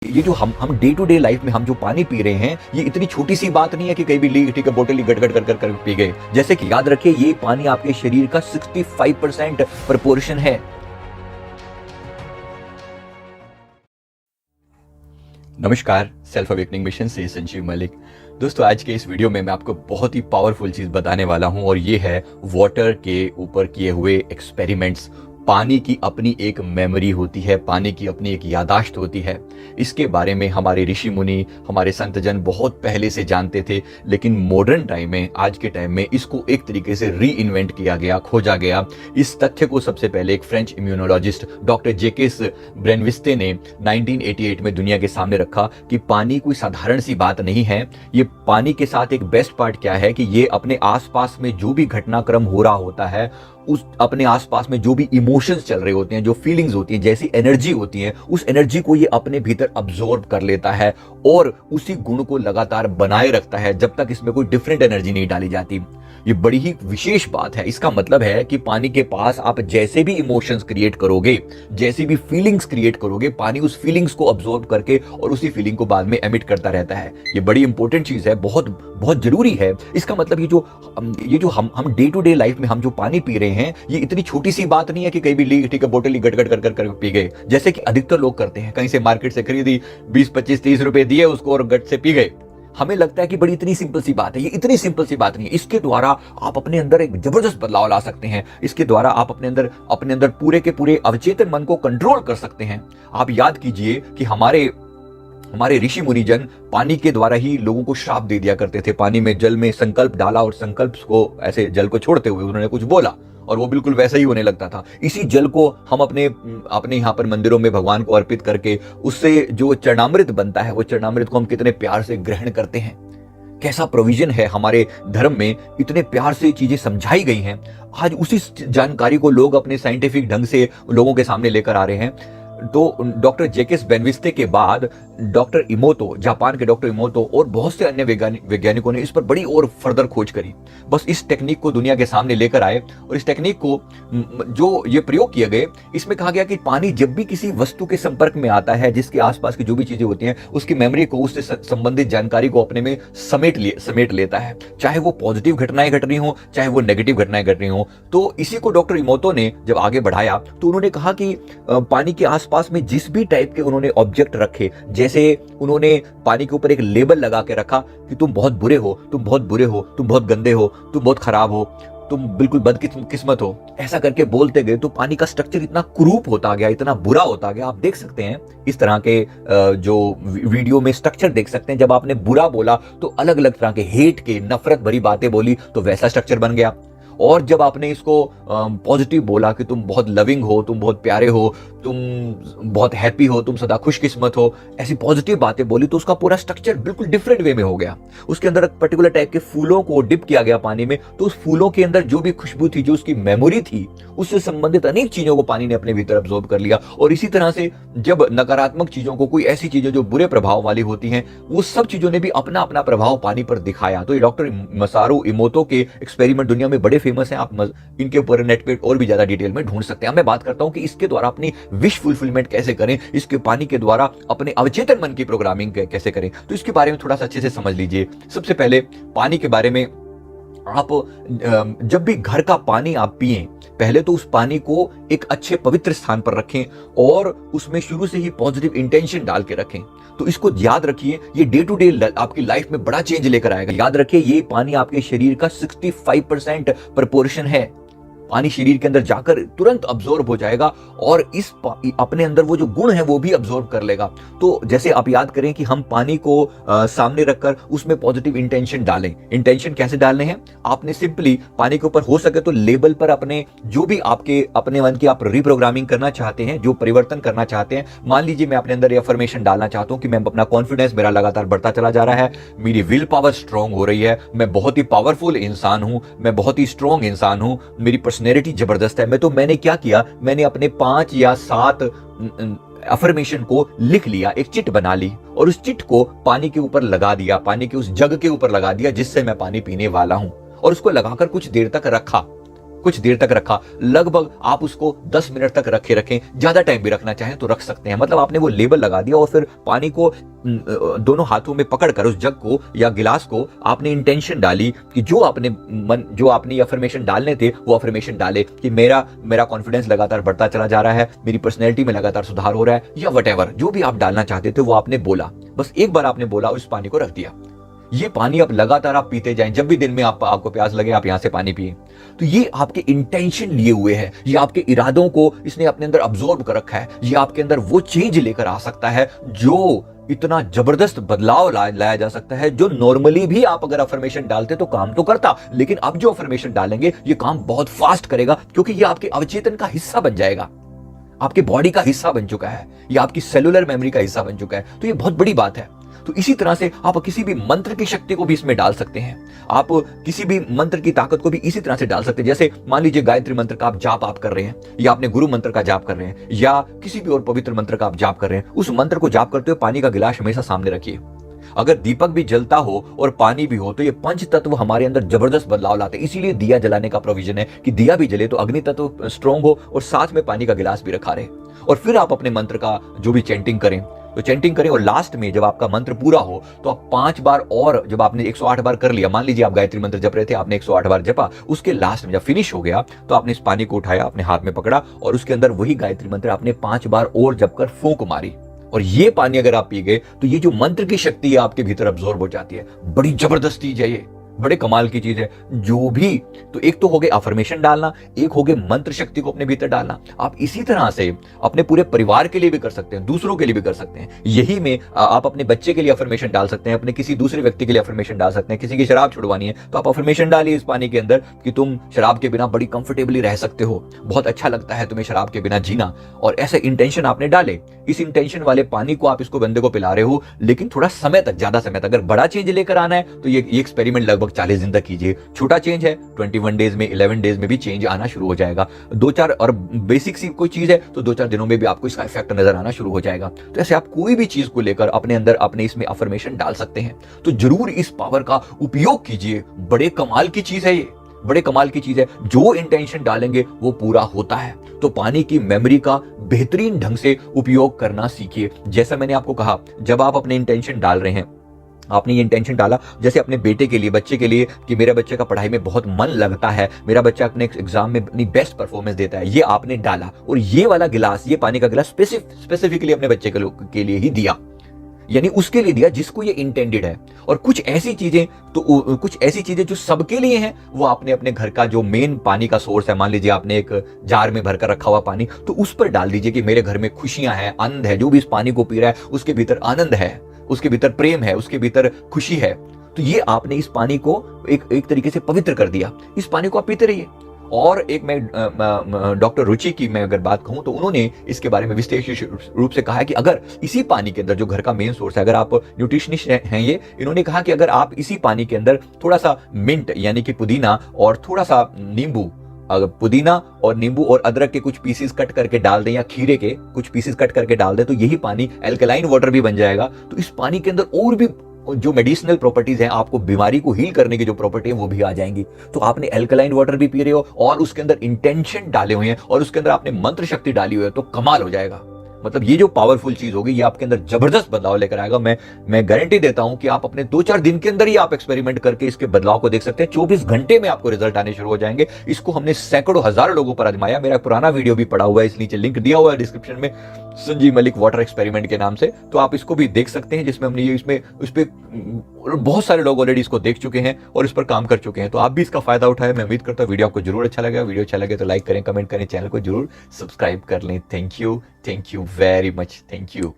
ये जो हम डे टू डे लाइफ में हम जो पानी पी रहे हैं, ये इतनी छोटी सी बात नहीं है कि कहीं भी ली ठीक है बोतल गट गट कर कर पी गए। जैसे कि याद रखिए, ये पानी आपके शरीर का 65% प्रपोर्शन है। नमस्कार, सेल्फ अवेकनिंग मिशन से संजीव मलिक। दोस्तों, आज के इस वीडियो में मैं आपको बहुत ही पावरफुल चीज बताने वाला हूं और ये है वाटर के ऊपर किए हुए एक्सपेरिमेंट्स। पानी की अपनी एक मेमोरी होती है, पानी की अपनी एक यादाश्त होती है। इसके बारे में हमारे ऋषि मुनि, हमारे संत जन बहुत पहले से जानते थे, लेकिन मॉडर्न टाइम में, आज के टाइम में इसको एक तरीके से री इन्वेंट किया गया, खोजा गया। इस तथ्य को सबसे पहले एक फ्रेंच इम्यूनोलॉजिस्ट डॉक्टर जैकेस ब्रेनविस्ते ने 1988 में दुनिया के सामने रखा कि पानी कोई साधारण सी बात नहीं है। ये पानी के साथ एक बेस्ट पार्ट क्या है कि ये अपने आसपास में जो भी घटनाक्रम हो रहा होता है, उस अपने आसपास में जो भी इमोशंस चल रहे होते हैं, जो फीलिंग्स होती हैं, जैसी एनर्जी होती है, उस एनर्जी को ये अपने भीतर अब्सॉर्ब कर लेता है और उसी गुण को लगातार बनाए रखता है जब तक इसमें कोई डिफरेंट एनर्जी नहीं डाली जाती। ये बड़ी ही विशेष बात है। इसका मतलब है कि पानी के पास आप जैसे भी इमोशंस क्रिएट करोगे, जैसी भी फीलिंग्स क्रिएट करोगे, पानी उस फीलिंग्स को अब्सॉर्ब करके और उसी फीलिंग को बाद में एमिट करता रहता है। ये बड़ी इंपॉर्टेंट चीज है, बहुत बहुत जरूरी है। इसका मतलब ये जो हम डे टू डे लाइफ में हम जो पानी पी रहे हैं, ये इतनी छोटी सी बात नहीं है कि कहीं भी ली ठीक है बोतल गट गट कर कर पी गए, जैसे कि अधिकतर लोग करते हैं। कहीं से मार्केट से खरीदी, 20, 25, 30 रुपए दिए उसको और गट से पी गए। हमें लगता है कि बड़ी इतनी सिंपल सी बात है। ये इतनी सिंपल सी बात नहीं है। इसके द्वारा आप अपने अंदर एक जबरदस्त बदलाव ला सकते हैं। इसके द्वारा आप अपने अंदर पूरे के पूरे अवचेतन मन को कंट्रोल कर सकते हैं। आप याद कीजिए कि हमारे ऋषि मुनिजन पानी के द्वारा ही लोगों को श्राप दे दिया करते थे। पानी में, जल में संकल्प डाला और संकल्प को ऐसे जल को छोड़ते हुए उन्होंने कुछ बोला और वो बिल्कुल वैसा ही होने लगता था। इसी जल को हम अपने यहाँ पर मंदिरों में भगवान को अर्पित करके उससे जो चरणामृत बनता है, वो चरणामृत को हम कितने प्यार से ग्रहण करते हैं। कैसा प्रोविजन है हमारे धर्म में, इतने प्यार से चीजें समझाई गई हैं। आज उसी जानकारी को लोग अपने साइंटिफिक ढंग से लोगों के सामने लेकर आ रहे हैं। तो डॉक्टर जैकेस ब्रेनविस्ते के बाद डॉक्टर इमोतो, जापान के डॉक्टर इमोतो और बहुत से अन्य वैज्ञानिकों ने इस पर बड़ी और फर्दर खोज करी। बस इस टेक्निक को दुनिया के सामने लेकर आए और इस टेक्निक को जो ये प्रयोग किए गए, इसमें कहा गया कि पानी जब भी किसी वस्तु के संपर्क में आता है, जिसके आसपास की जो भी चीजें होती हैं, उसकी मेमोरी को, उससे संबंधित जानकारी को अपने में समेट लेता है। चाहे वो पॉजिटिव घटनाएं घट रही हो, चाहे वो नेगेटिव घटनाएं घट रही हो। तो इसी को डॉक्टर इमोतो ने जब आगे बढ़ाया तो उन्होंने कहा कि पानी के आसपास में जिस भी टाइप के उन्होंने ऑब्जेक्ट रखे, जैसे उन्होंने पानी के ऊपर एक लेबल लगा के रखा कि तुम बहुत बुरे हो, तुम बहुत बुरे हो, तुम बहुत गंदे हो, तुम बहुत खराब हो, तुम बिल्कुल बदकिस्मत हो, ऐसा करके बोलते गए तो पानी का स्ट्रक्चर इतना कुरूप होता गया, इतना बुरा होता गया। आप देख सकते हैं इस तरह के जो वीडियो में स्ट्रक्चर देख सकते हैं। जब आपने बुरा बोला तो अलग अलग तरह के हेट के, नफरत भरी बातें बोली तो वैसा स्ट्रक्चर बन गया। और जब आपने इसको पॉजिटिव बोला कि तुम बहुत लविंग हो, तुम बहुत प्यारे हो, तुम बहुत हैप्पी हो, तुम सदा खुशकिस्मत हो, ऐसी पॉजिटिव बातें बोली तो उसका पूरा स्ट्रक्चर बिल्कुल डिफरेंट वे में हो गया। उसके अंदर पर्टिकुलर टाइप के फूलों को डिप किया गया पानी में, तो उस फूलों के अंदर जो भी खुशबू थी, जो उसकी मेमोरी थी, उससे संबंधित अनेक चीजों को पानी ने अपने भीतर अब्सॉर्ब कर लिया। और इसी तरह से जब नकारात्मक चीजों को, कोई ऐसी चीजें जो बुरे प्रभाव वाली होती हैं, वो सब चीजों ने भी अपना अपना प्रभाव पानी पर दिखाया। तो ये डॉक्टर मसारू इमोतो के एक्सपेरिमेंट दुनिया में बड़े फेमस हैं। आप इनके ऊपर नेट पे और भी ज्यादा डिटेल में ढूंढ सकते हैं। मैं बात करता हूं कि इसके द्वारा अपनी विश फुलफिलमेंट कैसे करें, इसके पानी के द्वारा अपने अवचेतन मन की प्रोग्रामिंग कैसे करें। तो इसके बारे में थोड़ा सा अच्छे से समझ लीजिए। सबसे पहले पानी के बारे में, आप जब भी घर का पानी आप पिएं, पहले तो उस पानी को एक अच्छे पवित्र स्थान पर रखें और उसमें शुरू से ही पॉजिटिव इंटेंशन डाल के रखें। तो इसको याद रखिए, ये डे टू डे आपकी लाइफ में बड़ा चेंज लेकर आएगा। याद रखिए, ये पानी आपके शरीर का 65% प्रपोर्शन है। पानी शरीर के अंदर जाकर तुरंत अब्सॉर्ब हो जाएगा और अपने अंदर वो जो गुण है वो भी अब्सॉर्ब कर लेगा। तो जैसे आप याद करें कि हम पानी को सामने रखकर उसमें पॉजिटिव इंटेंशन डालें। इंटेंशन कैसे डालने हैं? आपने सिंपली पानी के ऊपर हो सके तो लेबल पर अपने जो भी आपके अपने मन की आप रिप्रोग्रामिंग करना चाहते हैं, जो परिवर्तन करना चाहते हैं, मान लीजिए मैं अपने अंदर अफर्मेशन डालना चाहता हूं कि मैं अपना कॉन्फिडेंस मेरा लगातार बढ़ता चला जा रहा है, मेरी विल पावर स्ट्रांग हो रही है, मैं बहुत ही पावरफुल इंसान हूं, मैं बहुत ही स्ट्रांग इंसान हूं, मेरी पर्सनैलिटी जबरदस्त है। मैंने क्या किया, मैंने अपने 5 या 7 अफर्मेशन को लिख लिया, एक चिट बना ली और उस चिट को पानी के ऊपर लगा दिया, पानी के उस जग के ऊपर लगा दिया जिससे मैं पानी पीने वाला हूं, और उसको लगाकर कुछ देर तक रखा। कुछ देर तक रखा, लगभग आप उसको 10 मिनट तक रखें, ज्यादा टाइम भी रखना चाहें तो रख सकते हैं। मतलब आपने वो लेबल लगा दिया और फिर पानी को दोनों हाथों में पकड़कर उस जग को या गिलास को आपने इंटेंशन डाली कि जो आपने अफर्मेशन डालने थे वो अफर्मेशन डाले कि मेरा कॉन्फिडेंस लगातार बढ़ता चला जा रहा है, मेरी पर्सनैलिटी में लगातार सुधार हो रहा है, या वटेवर जो भी आप डालना चाहते थे वो आपने बोला। बस एक बार आपने बोला, उस पानी को रख दिया। ये पानी अब लगातार आप पीते जाएं, जब भी दिन में आपको प्यास लगे आप यहां से पानी पिए। तो ये आपके इंटेंशन लिए हुए है, ये आपके इरादों को इसने अपने अंदर अब्सॉर्ब कर रखा है। ये आपके अंदर वो चेंज लेकर आ सकता है जो इतना जबरदस्त बदलाव लाया जा सकता है, जो नॉर्मली भी आप अगर अफर्मेशन डालते तो काम तो करता, लेकिन अब जो अफर्मेशन डालेंगे ये काम बहुत फास्ट करेगा, क्योंकि ये आपके अवचेतन का हिस्सा बन जाएगा, आपके बॉडी का हिस्सा बन चुका है, ये आपकी सेलुलर मेमोरी का हिस्सा बन चुका है। तो ये बहुत बड़ी बात है। तो इसी तरह से आप किसी भी मंत्र की शक्ति को भी इसमें डाल सकते हैं, आप किसी भी मंत्र की ताकत को भी इसी तरह से डाल सकते हैं। जैसे मान लीजिए गायत्री मंत्र का आप जाप आप कर रहे हैं, या आपने गुरु मंत्र का जाप कर रहे हैं, या किसी भी और पवित्र मंत्र का आप जाप कर रहे हैं, उस मंत्र को जाप करते हुए पानी का गिलास हमेशा सामने रखिए। अगर दीपक भी जलता हो और पानी भी हो तो ये पंच तत्व हमारे अंदर जबरदस्त बदलाव लाते हैं। इसीलिए दिया जलाने का प्रोविजन है कि दिया भी जले तो अग्नि तत्व स्ट्रॉन्ग हो और साथ में पानी का गिलास भी रखा रहे। और फिर आप अपने मंत्र का जो भी चैंटिंग करें तो चैंटिंग करें, और लास्ट में जब आपका मंत्र पूरा हो तो आप 5 बार, और जब आपने 108 बार कर लिया, मान लीजिए आप गायत्री मंत्र जप रहे थे, आपने 108 बार जपा, उसके लास्ट में जब फिनिश हो गया तो आपने इस पानी को उठाया, अपने हाथ में पकड़ा और उसके अंदर वही गायत्री मंत्र आपने 5 बार और जप कर फूंक मारी। और ये पानी अगर आप पी गए तो ये जो मंत्र की शक्ति है आपके भीतर अब्सॉर्ब हो जाती है। बड़ी जबरदस्त चीज है, ये बड़े कमाल की चीज है। जो भी, तो एक तो हो गए अफर्मेशन डालना, एक हो गए मंत्र शक्ति को अपने भीतर डालना। आप इसी तरह से अपने पूरे परिवार के लिए भी कर सकते हैं, दूसरों के लिए भी कर सकते हैं। यही में आप अपने बच्चे के लिए अफर्मेशन डाल सकते हैं, अपने किसी दूसरे व्यक्ति के लिए अफर्मेशन डाल सकते हैं। किसी की शराब छुड़वानी है तो आप अफर्मेशन डालिए इस पानी के अंदर कि तुम शराब के बिना बड़ी कंफर्टेबली रह सकते हो, बहुत अच्छा लगता है तुम्हें शराब के बिना जीना। और ऐसे इंटेंशन आपने डाले, इस इंटेंशन वाले पानी को आप इसको बंदे को पिला रहे हो, लेकिन थोड़ा समय तक, ज्यादा समय तक। अगर बड़ा चेंज लेकर आना है तो ये एक्सपेरिमेंट लगभग 40 दिन तक कीजिए। छोटा चेंज है 21 डेज में, 11 डेज में भी चेंज आना शुरू हो जाएगा। 2-4 और बेसिक सी कोई चीज है तो 2-4 दिनों में भी आपको इसका इफेक्ट नजर आना शुरू हो जाएगा। तो ऐसे आप कोई भी चीज को लेकर अपने अंदर अपने इसमें अफर्मेशन डाल सकते हैं। तो जरूर इस पावर का उपयोग कीजिए। बड़े कमाल की चीज है ये, बड़े कमाल की चीज है। जो इंटेंशन डालेंगे वो पूरा होता है। तो पानी की मेमोरी का बेहतरीन ढंग से उपयोग करना सीखिए। जैसा मैंने आपको कहा, जब आप अपने इंटेंशन डाल रहे हैं, आपने ये इंटेंशन डाला जैसे अपने बेटे के लिए, बच्चे के लिए, कि मेरे बच्चे का पढ़ाई में बहुत मन लगता है, मेरा बच्चा अपने एग्जाम में अपनी बेस्ट परफॉर्मेंस देता है, ये आपने डाला। और ये वाला गिलास, ये पानी का गिलास स्पेसिफिकली अपने बच्चे के लिए ही दिया, यानी उसके लिए दिया जिसको ये इंटेंडेड है। और कुछ ऐसी चीजें जो सबके लिए हैं, वो आपने अपने घर का जो मेन पानी का सोर्स है, मान लीजिए आपने एक जार में भरकर रखा हुआ पानी, तो उस पर डाल दीजिए कि मेरे घर में खुशियां हैं, आनंद है। जो भी इस पानी को पी रहा है उसके भीतर आनंद है, उसके भीतर प्रेम है, उसके भीतर खुशी है। तो ये आपने इस पानी को एक तरीके से पवित्र कर दिया। इस पानी को आप पीते रहिए। और एक मैं डॉक्टर रुचि की मैं अगर बात कहूं तो उन्होंने इसके बारे में विशेष रूप से कहा है कि अगर इसी पानी के अंदर, जो घर का मेन सोर्स है, अगर आप न्यूट्रिशनिस्ट हैं ये, इन्होंने कहा कि अगर आप इसी पानी के अंदर थोड़ा सा मिंट यानी कि पुदीना और थोड़ा सा नींबू, अगर पुदीना और नींबू और अदरक के कुछ पीसेस कट करके डाल दें, या खीरे के कुछ पीसेस कट करके डाल दें, तो यही पानी एल्कलाइन वाटर भी बन जाएगा। तो इस पानी के अंदर और भी जो मेडिसिनल प्रॉपर्टीज हैं, आपको बीमारी को हील करने की जो प्रॉपर्टी है वो भी आ जाएंगी। तो आपने एल्कलाइन वाटर भी पी रहे हो और उसके अंदर इंटेंशन डाले हुए हैं और उसके अंदर आपने मंत्र शक्ति डाली हुई है, तो कमाल हो जाएगा। मतलब ये जो पावरफुल चीज होगी, ये आपके अंदर जबरदस्त बदलाव लेकर आएगा। मैं गारंटी देता हूं कि आप अपने 2-4 दिन के अंदर ही आप एक्सपेरिमेंट करके इसके बदलाव को देख सकते हैं। 24 घंटे में आपको रिजल्ट आने शुरू हो जाएंगे। इसको हमने सैकड़ों हजारों लोगों पर आजमाया। मेरा पुराना वीडियो भी पड़ा हुआ है, इस नीचे लिंक दिया हुआ है डिस्क्रिप्शन में, संजीव मलिक वाटर एक्सपेरिमेंट के नाम से, तो आप इसको भी देख सकते हैं, जिसमें हमने उस पे बहुत सारे लोग ऑलरेडी इसको देख चुके हैं और इस पर काम कर चुके हैं। तो आप भी इसका फायदा उठाएं। मैं उम्मीद करता हूं वीडियो आपको जरूर अच्छा लगेगा। वीडियो अच्छा लगे तो लाइक करें, कमेंट करें, चैनल को जरूर सब्सक्राइब कर लें। Thank you very much, thank you.